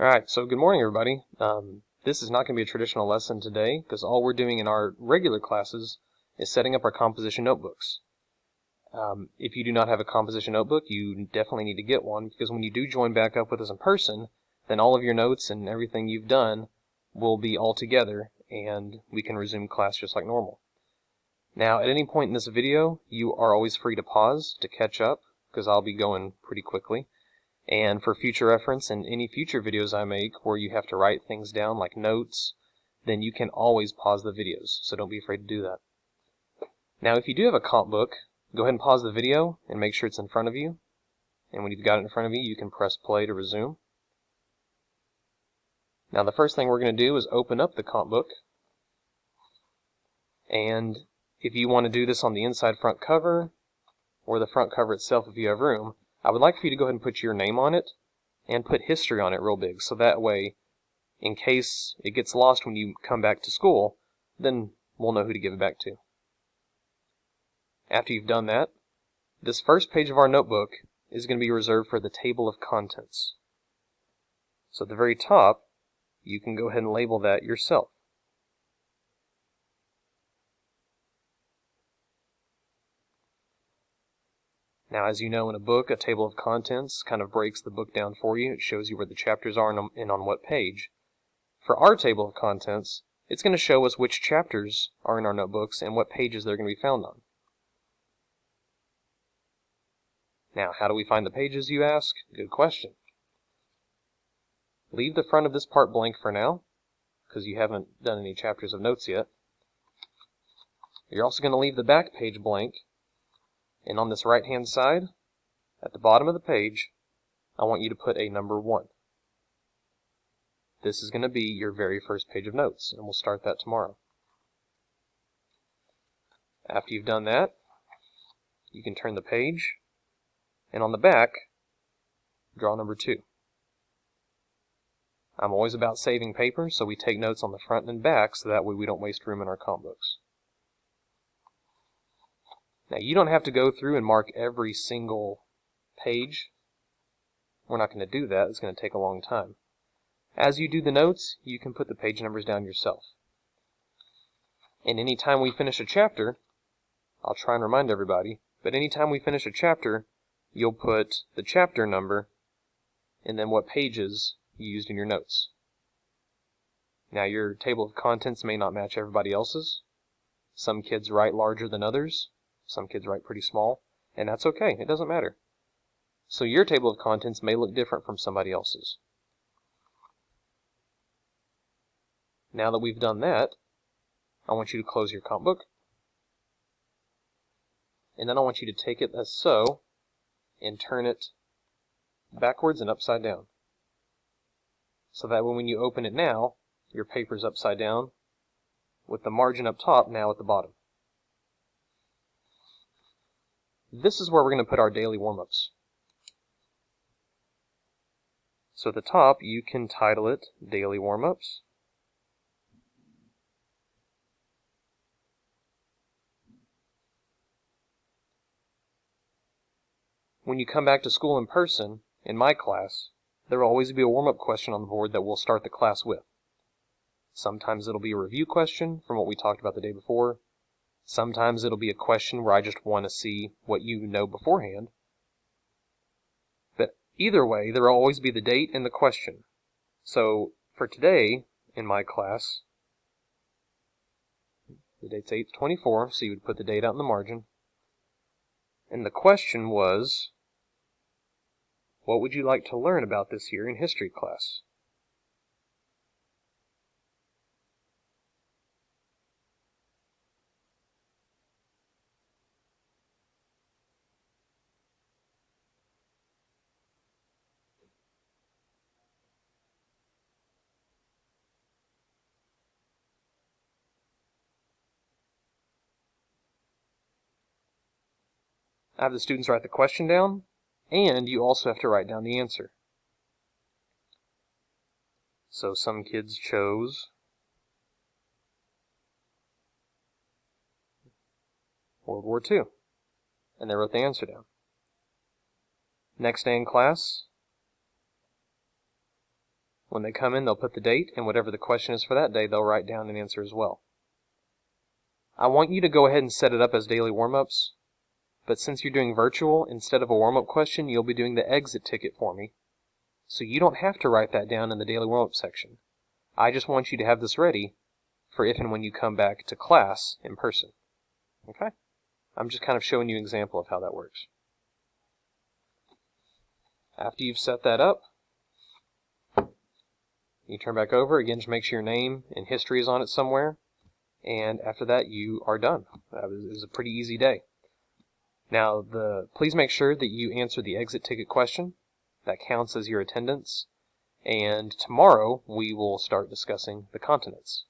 Alright, so good morning everybody. This is not going to be a traditional lesson today because all we're doing in our regular classes is setting up our composition notebooks. If you do not have a composition notebook, you definitely need to get one because when you do join back up with us in person, then all of your notes and everything you've done will be all together and we can resume class just like normal. Now, at any point in this video, you are always free to pause to catch up because I'll be going pretty quickly. And for future reference in any future videos I make where you have to write things down like notes, then you can always pause the videos, so don't be afraid to do that. Now if you do have a comp book, go ahead and pause the video and make sure it's in front of you. And when you've got it in front of you, you can press play to resume. Now the first thing we're going to do is open up the comp book. And if you want to do this on the inside front cover, or the front cover itself if you have room, I would like for you to go ahead and put your name on it and put history on it real big, so that way, in case it gets lost when you come back to school, then we'll know who to give it back to. After you've done that, this first page of our notebook is going to be reserved for the table of contents. So at the very top, you can go ahead and label that yourself. Now, as you know, in a book, a table of contents kind of breaks the book down for you. It shows you where the chapters are and on what page. For our table of contents, it's going to show us which chapters are in our notebooks and what pages they're going to be found on. Now, how do we find the pages, you ask? Good question. Leave the front of this part blank for now, because you haven't done any chapters of notes yet. You're also going to leave the back page blank. And on this right-hand side, at the bottom of the page, I want you to put a number 1. This is going to be your very first page of notes, and we'll start that tomorrow. After you've done that, you can turn the page, and on the back, draw number 2. I'm always about saving paper, so we take notes on the front and back, so that way we don't waste room in our comp books. Now, you don't have to go through and mark every single page. We're not going to do that. It's going to take a long time. As you do the notes, you can put the page numbers down yourself. And anytime we finish a chapter, I'll try and remind everybody, but anytime we finish a chapter, you'll put the chapter number and then what pages you used in your notes. Now, your table of contents may not match everybody else's. Some kids write larger than others. Some kids write pretty small, and that's okay. It doesn't matter. So your table of contents may look different from somebody else's. Now that we've done that, I want you to close your comp book. And then I want you to take it as so and turn it backwards and upside down. So that when you open it now, your paper's upside down with the margin up top now at the bottom. This is where we're going to put our daily warm-ups. So at the top, you can title it Daily Warm-Ups. When you come back to school in person, in my class, there will always be a warm-up question on the board that we'll start the class with. Sometimes it'll be a review question from what we talked about the day before. Sometimes it'll be a question where I just want to see what you know beforehand. But either way, there will always be the date and the question. So for today, in my class, the date's 8/24, so you would put the date out in the margin. And the question was, what would you like to learn about this year in history class? I have the students write the question down, and you also have to write down the answer. So some kids chose World War II, and they wrote the answer down. Next day in class, When they come in, they'll put the date, and whatever the question is for that day, they'll write down an answer as well. I want you to go ahead and set it up as daily warm-ups, but since you're doing virtual, instead of a warm-up question, you'll be doing the exit ticket for me. So you don't have to write that down in the daily warm-up section. I just want you to have this ready for if and when you come back to class in person. Okay? I'm just kind of showing you an example of how that works. After you've set that up, you turn back over. Again, just make sure your name and history is on it somewhere. And after that, you are done. It was a pretty easy day. Now, please make sure that you answer the exit ticket question. That counts as your attendance. And tomorrow, we will start discussing the continents.